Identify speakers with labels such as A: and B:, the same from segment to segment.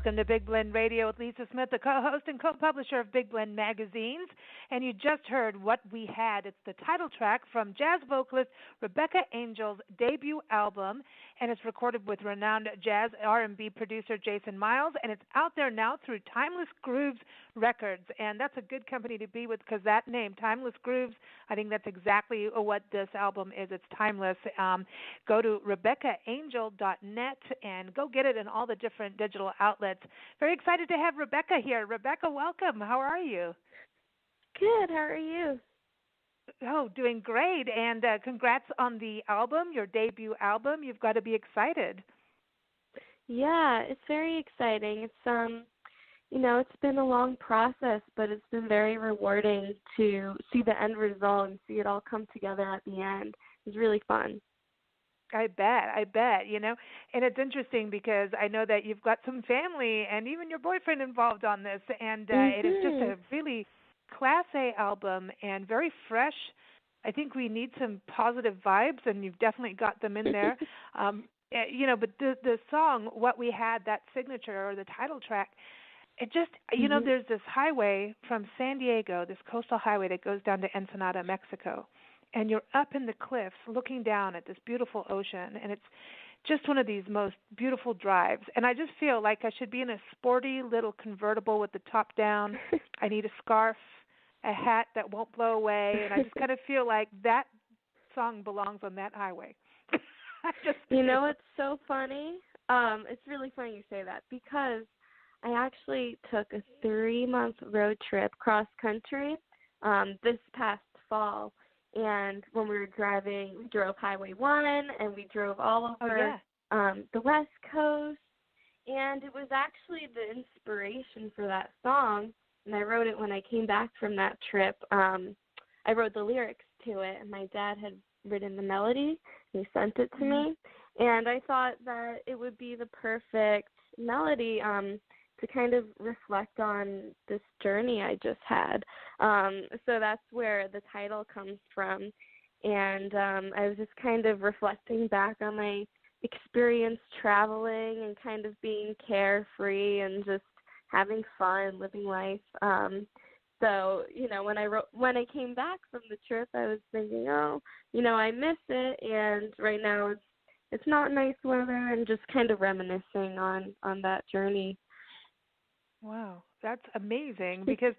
A: Welcome to Big Blend Radio with Lisa Smith, the co-host and co-publisher of Big Blend magazines. And you just heard What We Had. It's the title track from jazz vocalist Rebecca Angel's debut album, and it's recorded with renowned jazz R&B producer Jason Miles, and it's out there now through Timeless Grooves Records. And that's a good company to be with because that name, Timeless Grooves, I think that's exactly what this album is. It's timeless. Go to RebeccaAngel.net and go get it in all the different digital outlets. Very excited to have Rebecca here. Rebecca, welcome. How are you?
B: Good. How are you?
A: Oh, doing great. And congrats on the album, your debut album. You've got to be excited.
B: Yeah, it's very exciting. It's it's been a long process, but it's been very rewarding to see the end result and see it all come together at the end. It's really fun.
A: I bet, and it's interesting because I know that you've got some family and even your boyfriend involved on this, and it is just a really Class A album and very fresh. I think we need some positive vibes, and you've definitely got them in there. But the song, What We Had, that signature or the title track, it just, there's this highway from San Diego, this coastal highway that goes down to Ensenada, Mexico. And you're up in the cliffs looking down at this beautiful ocean, and it's just one of these most beautiful drives. And I just feel like I should be in a sporty little convertible with the top down. I need a scarf, a hat that won't blow away, and I just kind of feel like that song belongs on that highway.
B: It's so funny. It's really funny you say that because I actually took a 3-month road trip cross-country this past fall. And when we were driving, we drove Highway 1, and we drove all over the West Coast. And it was actually the inspiration for that song, and I wrote it when I came back from that trip. I wrote the lyrics to it, and my dad had written the melody, and he sent it to me. And I thought that it would be the perfect melody to kind of reflect on this journey I just had. So that's where the title comes from. And I was just kind of reflecting back on my experience traveling and kind of being carefree and just having fun, living life. So, when I came back from the trip, I was thinking, I miss it. And right now it's not nice weather, and just kind of reminiscing on that journey.
A: Wow, that's amazing because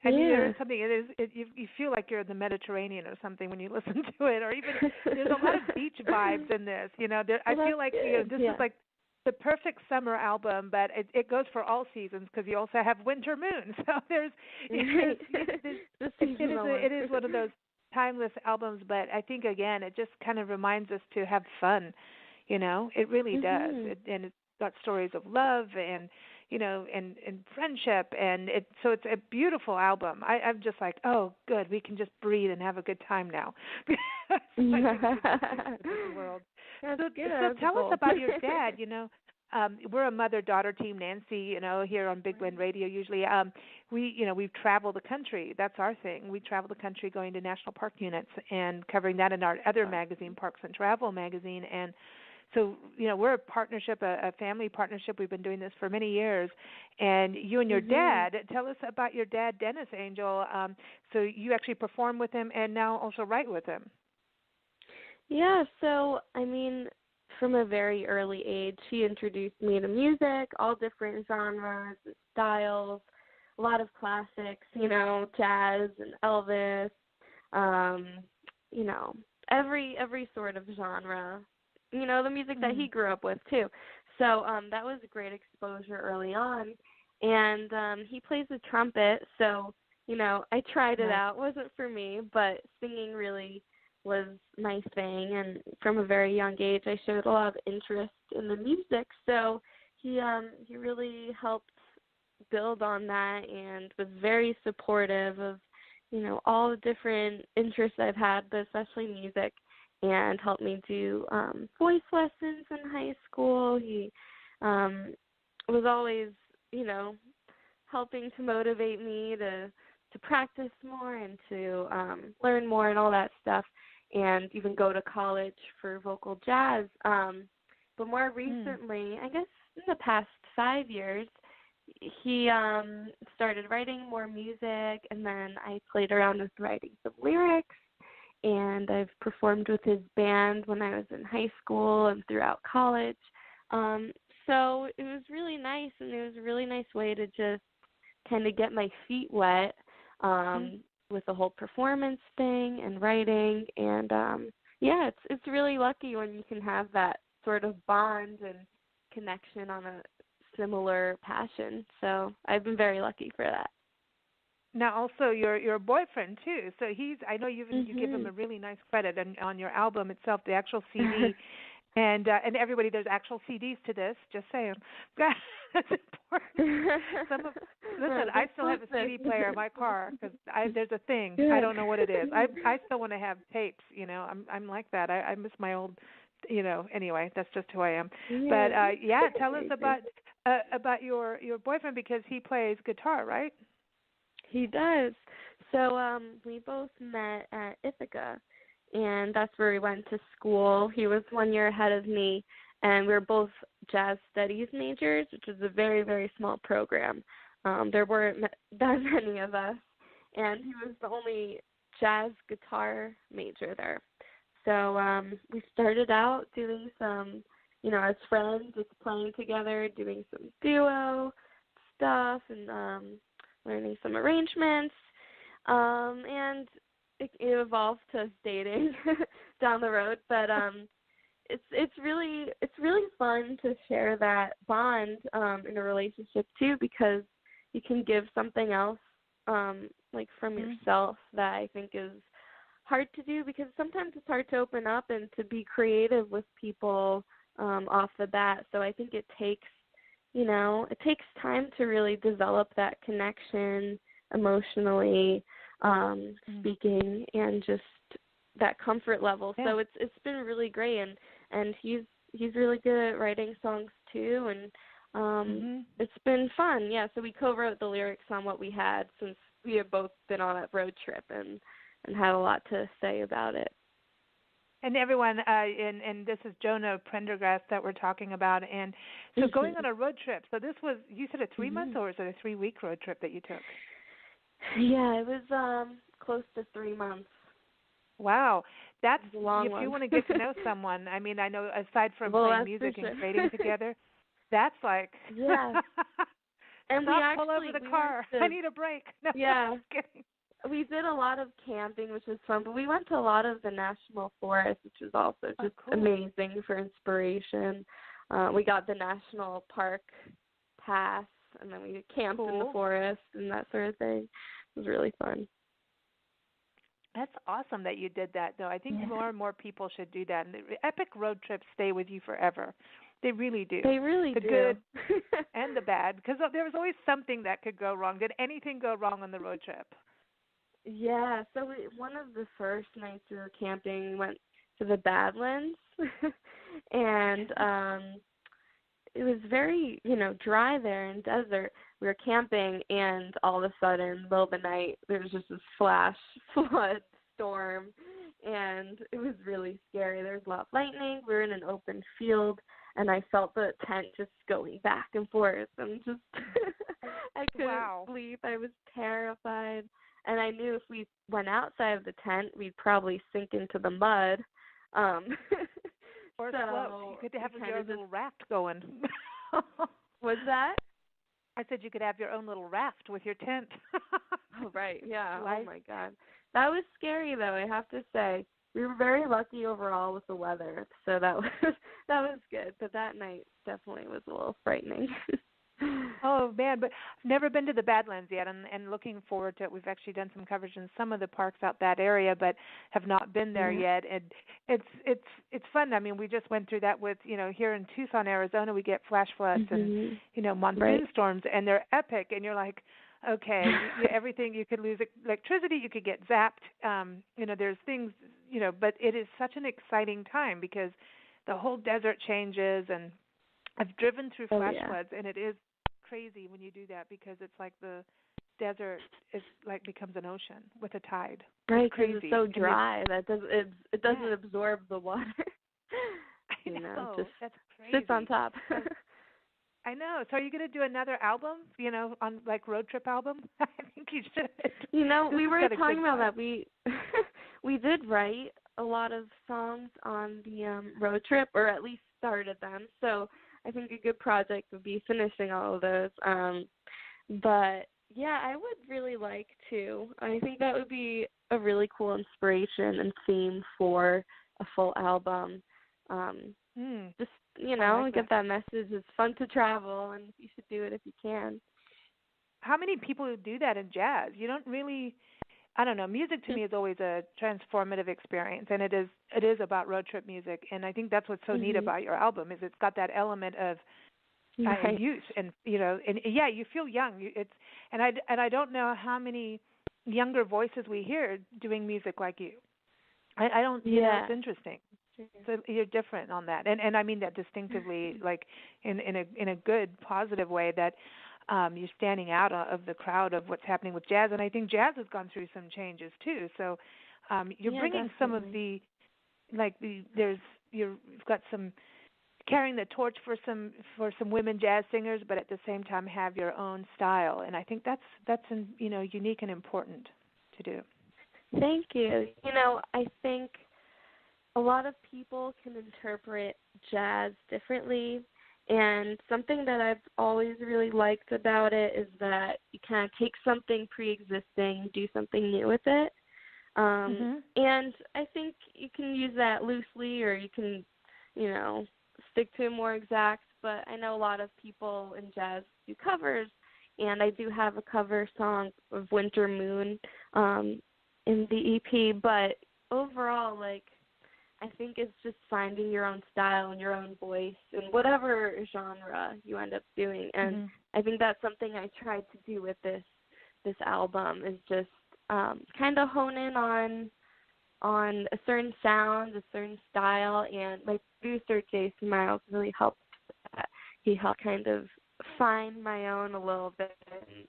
A: there is something. You feel like you're in the Mediterranean or something when you listen to it, or even there's a lot of beach vibes in this. I feel like this is like the perfect summer album, but it goes for all seasons because you also have winter moon. So it is one of those timeless albums. But I think again, it just kind of reminds us to have fun. It really does, and it's got stories of love and and friendship, and so it's a beautiful album. I'm just like, oh, good, we can just breathe and have a good time now. World. So tell us about your dad. We're a mother-daughter team, Nancy. Here on Big Blend Radio, usually we've traveled the country. That's our thing. We travel the country, going to national park units and covering that in our other magazine, Parks and Travel magazine, and. So, we're a partnership, a family partnership. We've been doing this for many years. And you and your dad, tell us about your dad, Dennis Angel. So you actually perform with him and now also write with him.
B: Yeah, so, from a very early age, he introduced me to music, all different genres, styles, a lot of classics, jazz and Elvis, every sort of genre. The music that he grew up with, too. So that was a great exposure early on. And he plays the trumpet, so, I tried it out. It wasn't for me, but singing really was my thing. And from a very young age, I showed a lot of interest in the music. So he really helped build on that and was very supportive of, all the different interests I've had, but especially music. And helped me do voice lessons in high school. He was always, helping to motivate me to practice more and to learn more and all that stuff, and even go to college for vocal jazz. But more recently, I guess in the past 5 years, he started writing more music, and then I played around with writing some lyrics, and I've performed with his band when I was in high school and throughout college. So it was really nice, and it was a really nice way to just kind of get my feet wet with the whole performance thing and writing. And yeah, it's really lucky when you can have that sort of bond and connection on a similar passion. So I've been very lucky for that.
A: Now, also your boyfriend too. So I know you give him a really nice credit on your album itself, the actual CD. And everybody, there's actual CDs to this. Just saying, that's important. Listen, I still have a CD player in my car because there's a thing. Good. I don't know what it is. I still want to have tapes. You know, I'm like that. I miss my old. You know. Anyway, that's just who I am. Yeah, but tell us about your boyfriend, because he plays guitar, right?
B: He does. So we both met at Ithaca. And that's where we went to school. He was 1 year ahead of me, and we were both jazz studies majors, which is a very, very small program. There weren't that many of us, and he was the only jazz guitar major there. So we started out doing some, as friends, just playing together, doing some duo stuff, and learning some arrangements, and it evolved to us dating down the road, but it's really fun to share that bond in a relationship too, because you can give something else like from yourself that I think is hard to do, because sometimes it's hard to open up and to be creative with people off the bat. So I think it takes time to really develop that connection emotionally, speaking, and just that comfort level. Yeah. So it's been really great, and he's really good at writing songs too, and it's been fun. Yeah, so we co-wrote the lyrics on what we had, since we have both been on a road trip and had a lot to say about it.
A: And everyone, and this is Jonah Prendergast that we're talking about, and so going on a road trip. So this was, you said, a 3 month or was it a 3-week road trip that you took?
B: Yeah, it was close to 3 months.
A: Wow, that's
B: a long
A: if
B: one.
A: you want to get to know someone. I mean, I know aside from playing music and trading together, that's like
B: and
A: stop, pull over the car. I need a break. No,
B: yeah,
A: I'm kidding.
B: We did a lot of camping, which was fun, but we went to a lot of the national forests, which was also just amazing for inspiration. We got the national park pass, and then we camped in the forest and that sort of thing. It was really fun.
A: That's awesome that you did that, though. I think more and more people should do that. And the epic road trips stay with you forever. They really do.
B: They really
A: do.
B: The
A: good and the bad, because there was always something that could go wrong. Did anything go wrong on the road trip?
B: Yeah, so one of the first nights we were camping, we went to the Badlands, and it was very, dry there and desert. We were camping, and all of a sudden, in the middle of the night, there was just this flash flood storm, and it was really scary. There was a lot of lightning. We were in an open field, and I felt the tent just going back and forth, and just I couldn't sleep. I was terrified, and I knew if we went outside of the tent, we'd probably sink into the mud.
A: Or float. You could have your own little raft going.
B: What's that?
A: I said you could have your own little raft with your tent.
B: Oh, right, yeah. Oh, my God. That was scary, though, I have to say. We were very lucky overall with the weather, so that was good. But that night definitely was a little frightening.
A: Oh, man, but I've never been to the Badlands yet, and looking forward to it. We've actually done some coverage in some of the parks out that area, but have not been there yet. And it's fun. I mean, we just went through that with, here in Tucson, Arizona, we get flash floods and, monsoon storms, and they're epic. And you're like, okay, everything, you could lose electricity, you could get zapped. There's things, but it is such an exciting time because the whole desert changes, and I've driven through flash floods, and it is crazy when you do that, because it's like the desert is like becomes an ocean with a tide.
B: Right, because it's so dry that it doesn't absorb the water.
A: I know,
B: just
A: that's crazy.
B: sits on top.
A: I know. So are you going to do another album, on like road trip album? I think you should.
B: We were talking about that. We did write a lot of songs on the road trip, or at least started them. So I think a good project would be finishing all of those. But yeah, I would really like to. I think that would be a really cool inspiration and theme for a full album. Just, get that message. It's fun to travel, and you should do it if you can.
A: How many people do that in jazz? You don't really, I don't know. Music to me is always a transformative experience, and it is about road trip music. And I think that's what's so neat about your album is it's got that element of youth, and you feel young. I don't know how many younger voices we hear doing music like you. I don't. It's interesting. So you're different on that, and I mean that distinctively, like in a good, positive way. That you're standing out of the crowd of what's happening with jazz, and I think jazz has gone through some changes too. So you're bringing some of the, you've got some carrying the torch for some women jazz singers, but at the same time have your own style, and I think that's unique and important to do.
B: Thank you. I think a lot of people can interpret jazz differently, and something that I've always really liked about it is that you kind of take something pre-existing, do something new with it. And I think you can use that loosely, or you can, stick to it more exact, but I know a lot of people in jazz do covers, and I do have a cover song of Winter Moon in the EP, but overall, I think it's just finding your own style and your own voice in whatever genre you end up doing. And I think that's something I tried to do with this album is just kind of hone in on a certain sound, a certain style. And my producer, Jason Miles, really helped with that. He helped kind of find my own a little bit,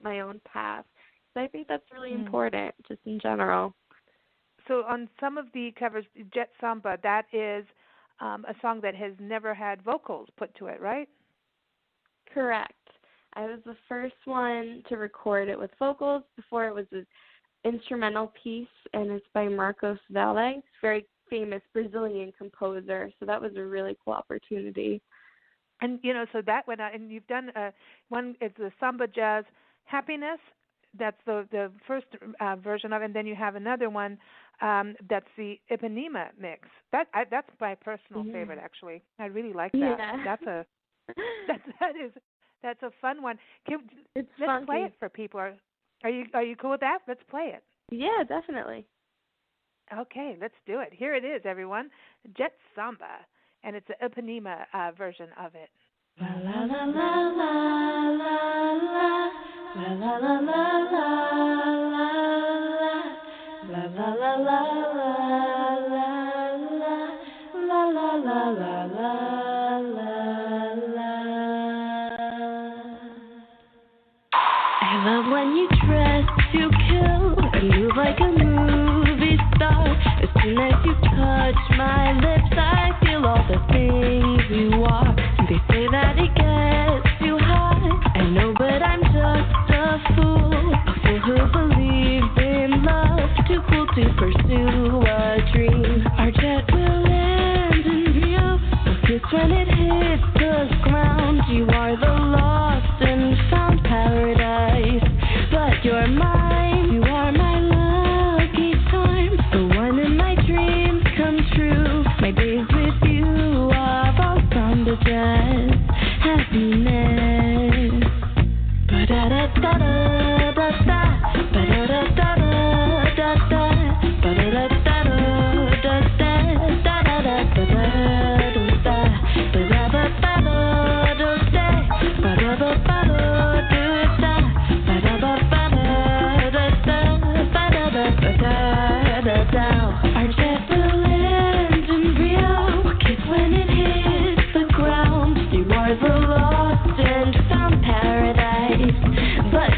B: my own path. So I think that's really important just in general.
A: So on some of the covers, Jet Samba, that is a song that has never had vocals put to it, right?
B: Correct. I was the first one to record it with vocals. Before it was an instrumental piece, and it's by Marcos Valle, very famous Brazilian composer. So that was a really cool opportunity.
A: And, so that went out, and you've done one, it's the Samba Jazz Happiness. That's the first version of it, and then you have another one that's the Ipanema mix. That's my personal favorite, actually. I really like that.
B: Yeah.
A: That's a fun one. Let's
B: funky.
A: play it for people. Are you cool with that? Let's play it.
B: Yeah, definitely.
A: Okay, let's do it. Here it is, everyone. Jet Samba, and it's the Ipanema version of it. La la la la la la la. La la la la la la la la la la la la la la la la. I love when you dress to kill and move like a movie star. As soon as you touch my lips, I feel all the things you are. They say that it gets too high. I know, but I'm just a fool who believes in love, too cool to pursue a dream. Our jet will land in Rio, we'll kiss when it hits the ground. You are the lost and found paradise, but you're mine. You are my lucky charm, the one in my dreams come true. My days with you are all from the jazz happiness. Ba-da-da-da-da.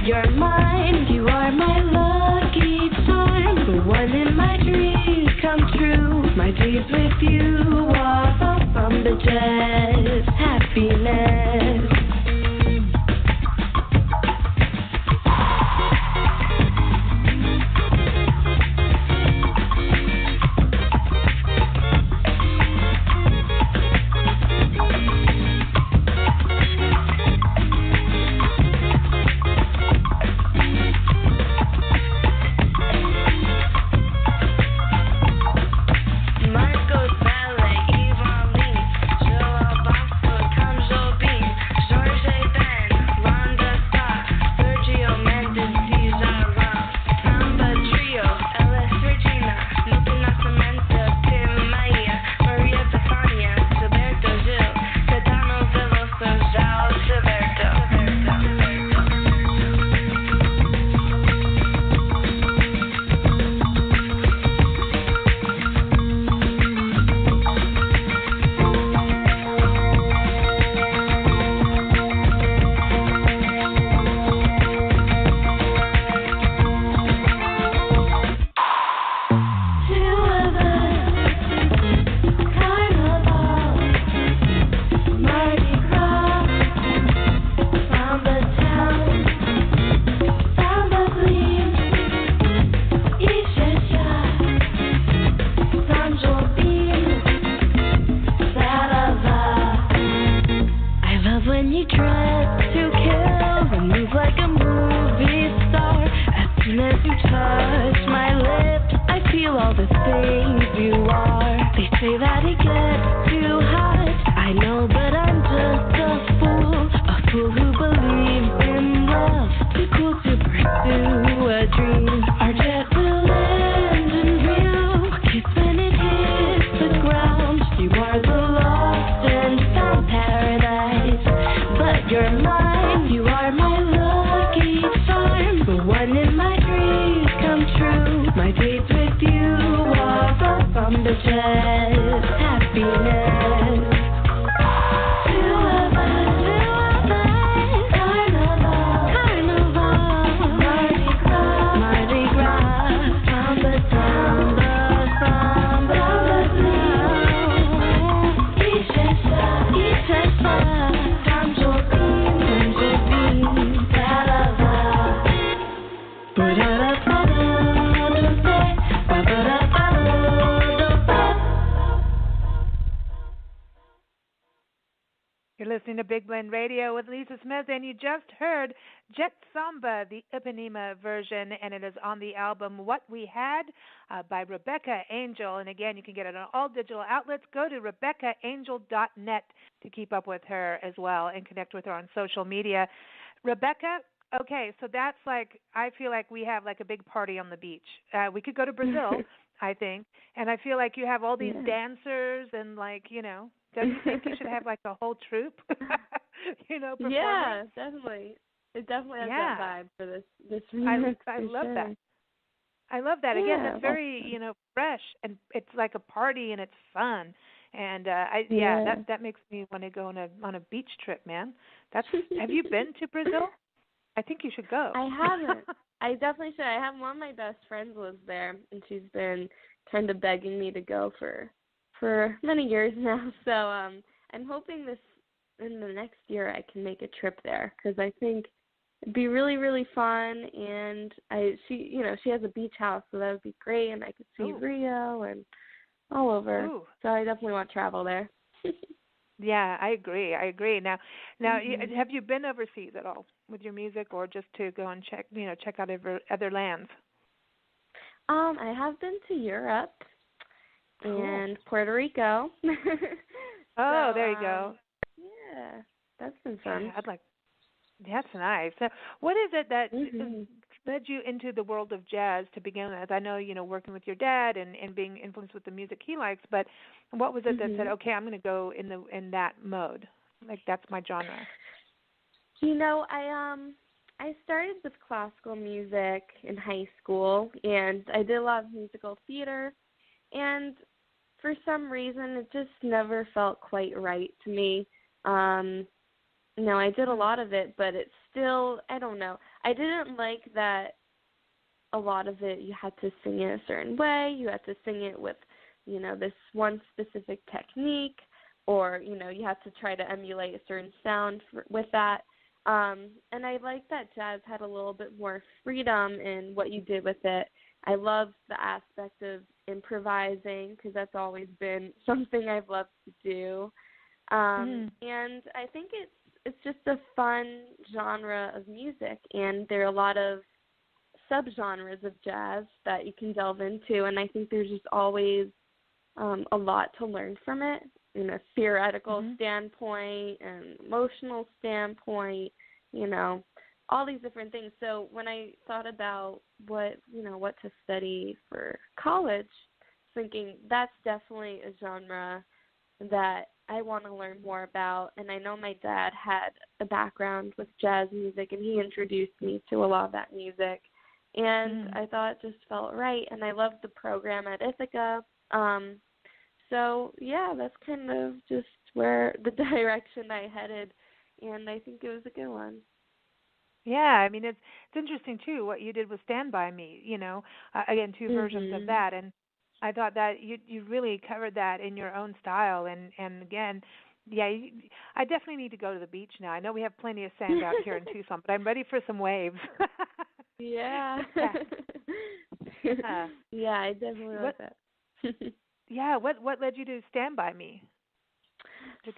A: You're mine, you are my lucky charm, the one in my dreams come true. My days with you are all from the jazz happiness.
B: say that it gets too hot. I know, but I'm just a fool who believes in love. Too cool to pursue a dream. Our jet will land in real. Kiss when it hits the ground. You are the lost and found paradise, but you're mine. You are my lucky charm, the one in my dreams come true. My dates with you are from the jet happiness. Two of us, carnival, Mardi Gras, samba, Tom Jobim,
A: You're listening to Big Blend Radio with Lisa Smith, and you just heard Jet Samba, the Ipanema version, and it is on the album What We Had by Rebecca Angel. And again, you can get it on all digital outlets. Go to RebeccaAngel.net to keep up with her as well and connect with her on social media. Rebecca, okay, so that's like, I feel like we have like a big party on the beach. We could go to Brazil, I think, and I feel like you have all these dancers and like, you know, don't you think you should have like a whole troupe, you know, performing?
B: Yeah, definitely. It definitely has that vibe for this remix.
A: I love that. I love that. Again, it's very, you know, fresh, and it's like a party, and it's fun. And that makes me want to go on a beach trip, man. Have you been to Brazil? I think you should go.
B: I haven't. I definitely should. I have one of my best friends lives there, and she's been kind of begging me to go for many years now. So I'm hoping in the next year I can make a trip there, because I think it'd be really, really fun. And she has a beach house, so that would be great, and I could see Rio and all over. Ooh. So I definitely want to travel there.
A: Yeah, I agree. Now, have you been overseas at all with your music, or just to go and check out other lands?
B: I have been to Europe and Puerto Rico.
A: There you go.
B: Yeah, that's been fun.
A: Yeah, that's nice. So what is it that led you into the world of jazz to begin with? I know, working with your dad and being influenced with the music he likes, but what was it that said, okay, I'm going to go in that mode? Like, that's my genre.
B: I started with classical music in high school, and I did a lot of musical theater, and for some reason it just never felt quite right to me. I did a lot of it, but it's still, I don't know. I didn't like that a lot of it you had to sing it a certain way. You had to sing it with, this one specific technique, or, you had to try to emulate a certain sound with that. And I like that jazz had a little bit more freedom in what you did with it. I love the aspect of improvising, because that's always been something I've loved to do. And I think it's just a fun genre of music, and there are a lot of subgenres of jazz that you can delve into, and I think there's just always a lot to learn from it in a theoretical standpoint and emotional standpoint, all these different things. So when I thought about what to study for college, thinking that's definitely a genre that I want to learn more about. And I know my dad had a background with jazz music, and he introduced me to a lot of that music. And I thought it just felt right, and I loved the program at Ithaca. So, that's kind of just where the direction I headed, and I think it was a good one.
A: Yeah, I mean, it's interesting, too, what you did with Stand By Me, again, two versions of that. And I thought that you really covered that in your own style. And again, I definitely need to go to the beach now. I know we have plenty of sand out here in Tucson, but I'm ready for some waves.
B: Yeah. Yeah, I definitely like that.
A: Yeah, what led you to Stand By Me?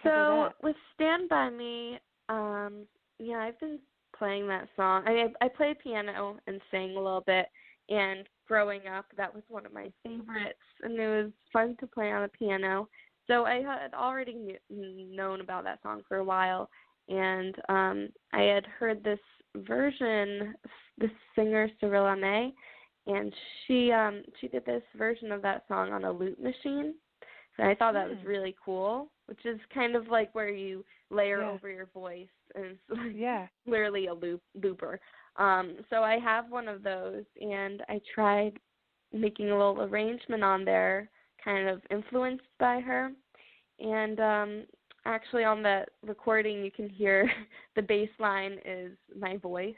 B: So with Stand By Me, I've been playing that song. I play piano and sing a little bit, and growing up, that was one of my favorites, and it was fun to play on the piano. So I had already known about that song for a while, and I had heard this version, this singer Cyrilla May, and she did this version of that song on a loop machine. And I thought that was really cool, which is kind of like where you layer over your voice, and it's like literally a looper. So I have one of those, and I tried making a little arrangement on there, kind of influenced by her. And actually on that recording, you can hear the bass line is my voice,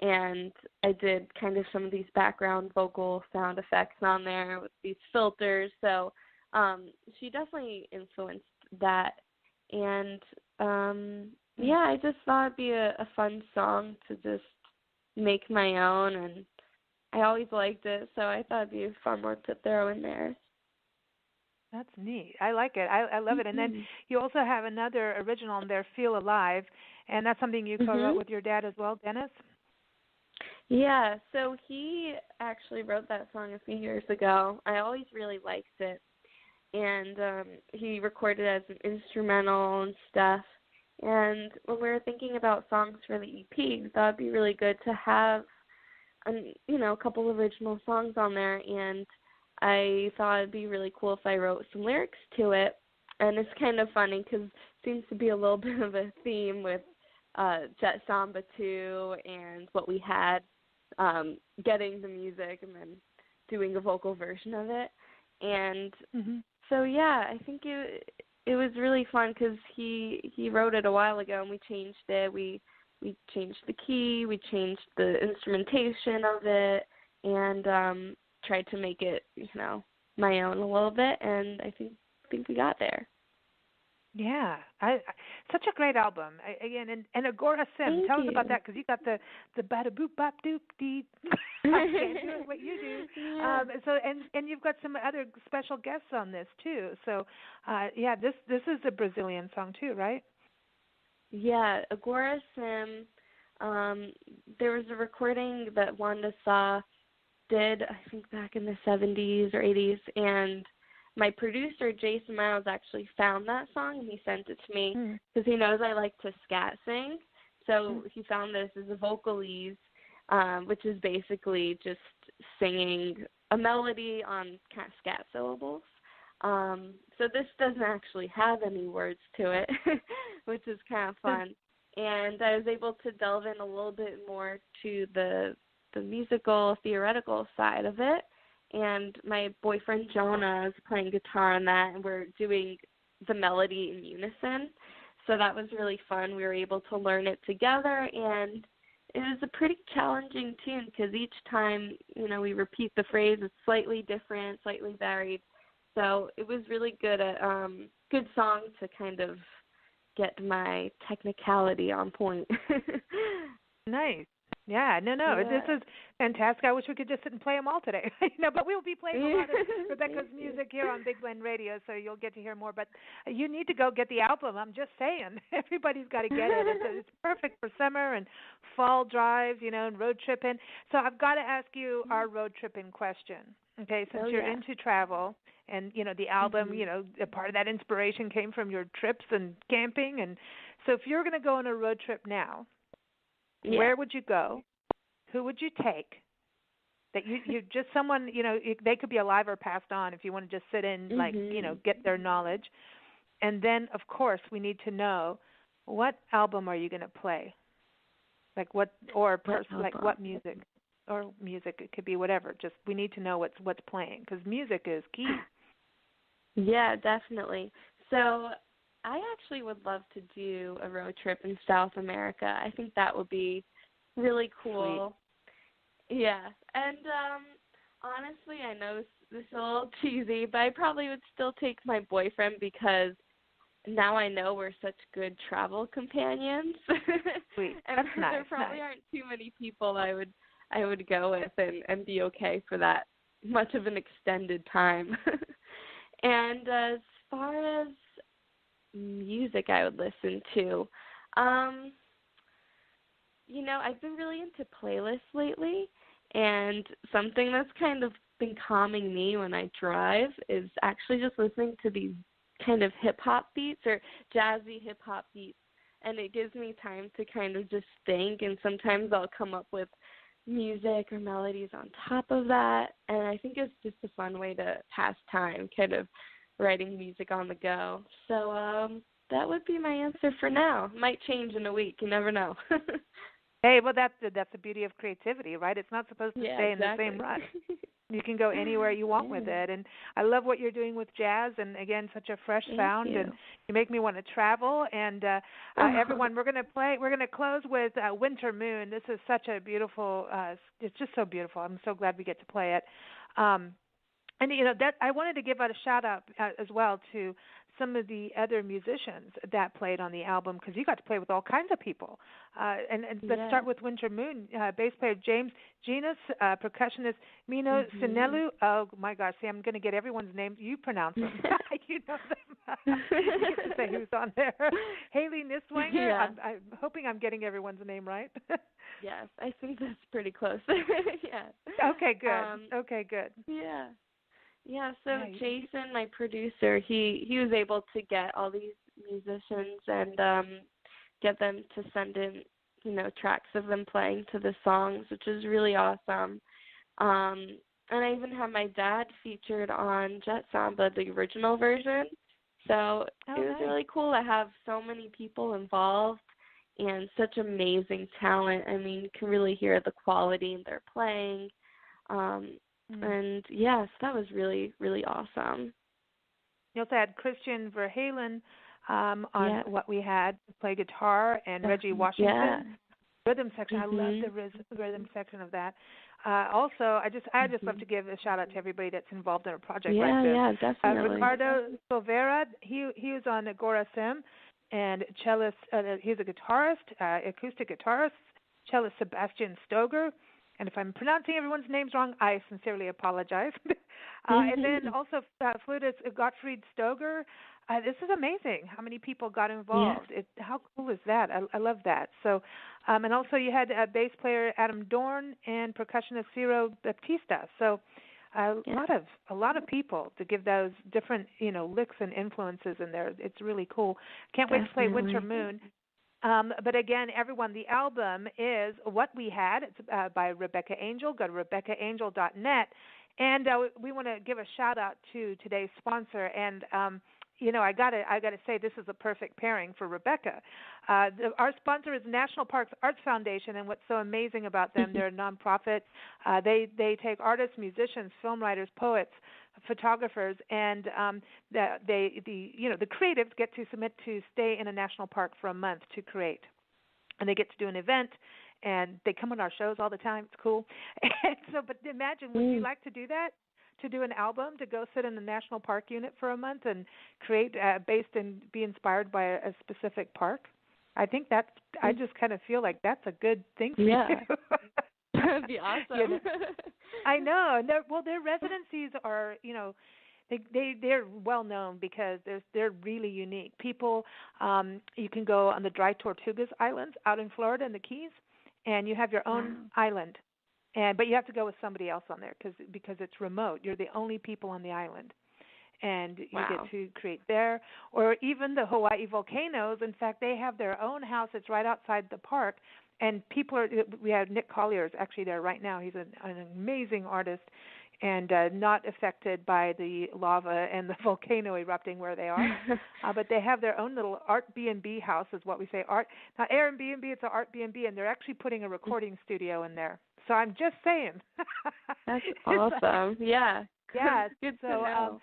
B: and I did kind of some of these background vocal sound effects on there with these filters. So she definitely influenced that. And I just thought it'd be a fun song to just make my own, and I always liked it, so I thought it'd be a fun one to throw in there.
A: That's neat. I like it. I love it. And then you also have another original on there, Feel Alive, and that's something you co-wrote with your dad as well, Dennis?
B: Yeah, so he actually wrote that song a few years ago. I always really liked it, and he recorded it as an instrumental and stuff. And when we were thinking about songs for the EP, we thought it'd be really good to have, a couple original songs on there, and I thought it'd be really cool if I wrote some lyrics to it. And it's kind of funny because it seems to be a little bit of a theme with Jet Samba 2 and what we had, getting the music and then doing a vocal version of it. And so, I think it was really fun because he wrote it a while ago, and we changed it. We changed the key, we changed the instrumentation of it, and tried to make it, my own a little bit, and I think we got there.
A: Yeah, such a great album. Again, and Agora Sim, tell us about that, because you got the bada boop bop doop dee. What you do. Yeah. So and you've got some other special guests on this too. So this is a Brazilian song too, right?
B: Yeah, Agora Sim. There was a recording that Wanda Sa did, I think, back in the 70s or 80s, and my producer, Jason Miles, actually found that song, and he sent it to me because he knows I like to scat sing. So he found this as a vocalese, which is basically just singing a melody on kind of scat syllables. So this doesn't actually have any words to it, which is kind of fun. And I was able to delve in a little bit more to the musical, theoretical side of it. And my boyfriend Jonah is playing guitar on that, and we're doing the melody in unison. So that was really fun. We were able to learn it together, and it was a pretty challenging tune because each time, we repeat the phrase, it's slightly different, slightly varied. So it was really good song to kind of get my technicality on point.
A: Nice. Yeah, no, this is fantastic. I wish we could just sit and play them all today, but we'll be playing a lot of Rebecca's music here on Big Blend Radio, so you'll get to hear more. But you need to go get the album. I'm just saying. Everybody's got to get it. It's perfect for summer and fall drives, and road tripping. So I've got to ask you our road tripping question. Okay, since you're into travel and, the album, a part of that inspiration came from your trips and camping. And so if you're going to go on a road trip now, where would you go? Who would you take? That you just someone, they could be alive or passed on if you want to just sit in, get their knowledge. And then, of course, we need to know, what album are you going to play? Like what, or what music? Or music, it could be whatever. Just we need to know what's playing, because music is key.
B: Yeah, definitely. So I actually would love to do a road trip in South America. I think that would be really cool. Sweet. Yeah. And honestly, I know this is a little cheesy, but I probably would still take my boyfriend because now I know we're such good travel companions.
A: Sweet.
B: And
A: that's nice.
B: There probably aren't too many people I would go with and be okay for that much of an extended time. And as far as music I would listen to, I've been really into playlists lately, And something that's kind of been calming me when I drive is actually just listening to these kind of hip-hop beats or jazzy hip-hop beats. And it gives me time to kind of just think, and sometimes I'll come up with music or melodies on top of that. And I think it's just a fun way to pass time, kind of writing music on the go. So that would be my answer for now. Might change in a week. You never know.
A: Hey, well, that's the beauty of creativity, right? It's not supposed to stay
B: exactly.
A: in the same rut. You can go anywhere you want with it. And I love what you're doing with jazz, and, again, such a fresh sound.
B: Thank you.
A: And you make me want to travel. And everyone, we're going to close with Winter Moon. This is such a beautiful, it's just so beautiful. I'm so glad we get to play it. And, that I wanted to give out a shout-out as well to some of the other musicians that played on the album, because you got to play with all kinds of people. Let's start with Winter Moon. Bass player James Genus, percussionist Mino Sinelu. Oh, my gosh. See, I'm going to get everyone's names. You pronounce them. You know them. You can say who's on there. Haley Niswanger.
B: Yeah.
A: I'm hoping I'm getting everyone's name right.
B: Yes, I think that's pretty close.
A: Okay, good. Okay, good.
B: Yeah. Yeah, so Jason, my producer, he was able to get all these musicians and get them to send in, tracks of them playing to the songs, which is really awesome. And I even have my dad featured on Jet Samba, the original version. So it was really cool to have so many people involved and such amazing talent. I mean, you can really hear the quality in their playing. And yes, that was really, really awesome.
A: You also had Christian Verhalen on what we had to play guitar, and Reggie Washington rhythm section. I love the rhythm section of that. Also, I just love to give a shout out to everybody that's involved in a project like this.
B: Yeah, definitely.
A: Ricardo Silveira, he was on Agora Sim, and cellist. He's a guitarist, acoustic guitarist. Cellist Sebastian Stoger. And if I'm pronouncing everyone's names wrong, I sincerely apologize. And then also flutist Gottfried Stoger. This is amazing how many people got involved. How cool is that? I love that. So, and also you had bass player Adam Dorn and percussionist Ciro Baptista. So a lot of people to give those different licks and influences in there. It's really cool. Can't wait to play Winter Moon. But again, everyone, the album is What We Had. It's by Rebecca Angel. Go to RebeccaAngel.net. And we want to give a shout-out to today's sponsor. And, I gotta say this is a perfect pairing for Rebecca. Our sponsor is National Parks Arts Foundation, and what's so amazing about them, they're a nonprofit. They take artists, musicians, film writers, poets, photographers, and the creatives get to submit to stay in a national park for a month to create, and they get to do an event, and they come on our shows all the time. It's cool. And so, but imagine, would you like to do that? To do an album, to go sit in the national park unit for a month and create based and be inspired by a specific park? I think I just kind of feel like that's a good thing for you.
B: That'd be awesome.
A: I know. And their residencies are, they're well known because they're really unique. People, you can go on the Dry Tortugas Islands out in Florida in the Keys, and you have your own island, but you have to go with somebody else on there because it's remote. You're the only people on the island, and you get to create there. Or even the Hawaii volcanoes. In fact, they have their own house. It's right outside the park. And we have Nick Collier's actually there right now. He's an amazing artist and not affected by the lava and the volcano erupting where they are. But they have their own little Art B&B house is what we say. Not Airbnb, it's an Art B&B, and they're actually putting a recording studio in there. So I'm just saying.
B: That's awesome. Yeah.
A: Yeah.
B: Good to know.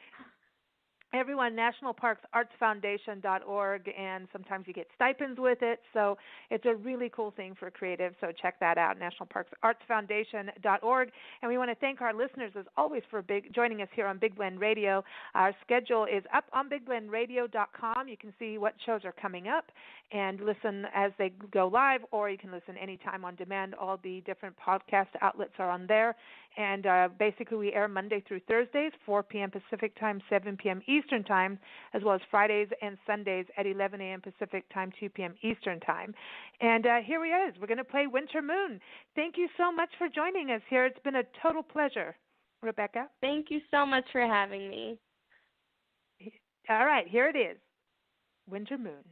A: Everyone, nationalparksartsfoundation.org, and sometimes you get stipends with it. So it's a really cool thing for creatives. So check that out, nationalparksartsfoundation.org. And we want to thank our listeners, as always, for joining us here on Big Blend Radio. Our schedule is up on bigblendradio.com. You can see what shows are coming up and listen as they go live, or you can listen anytime on demand. All the different podcast outlets are on there. And basically we air Monday through Thursdays, 4 p.m. Pacific time, 7 p.m. Eastern. Eastern Time, as well as Fridays and Sundays at 11 a.m. Pacific Time, 2 p.m. Eastern Time. And here we are. We're going to play Winter Moon. Thank you so much for joining us here. It's been a total pleasure. Rebecca?
B: Thank you so much for having me.
A: All right, here it is. Winter Moon.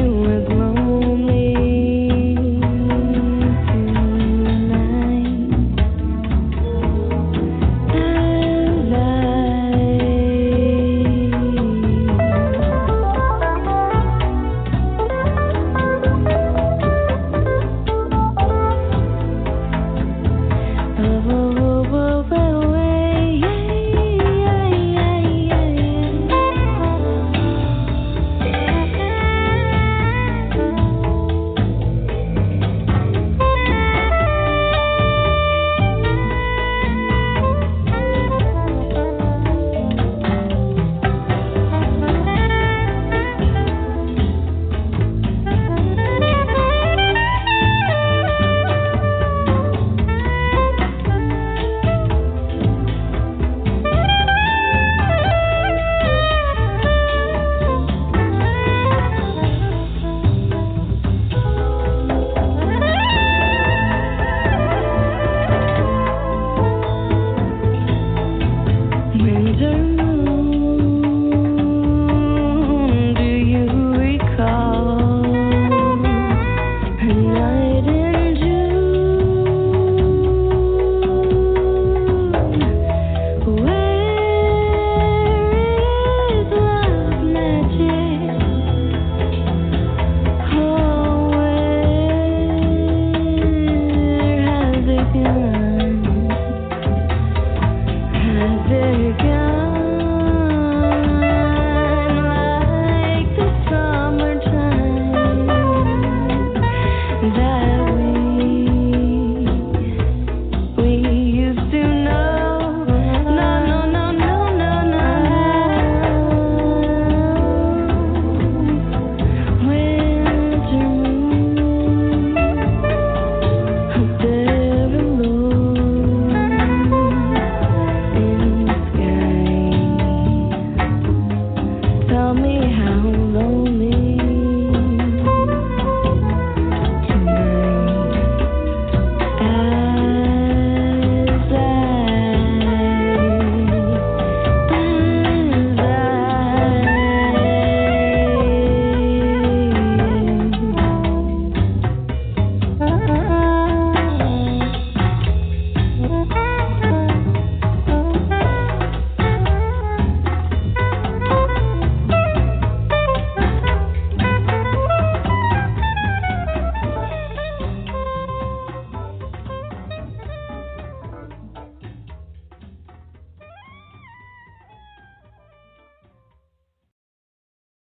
C: with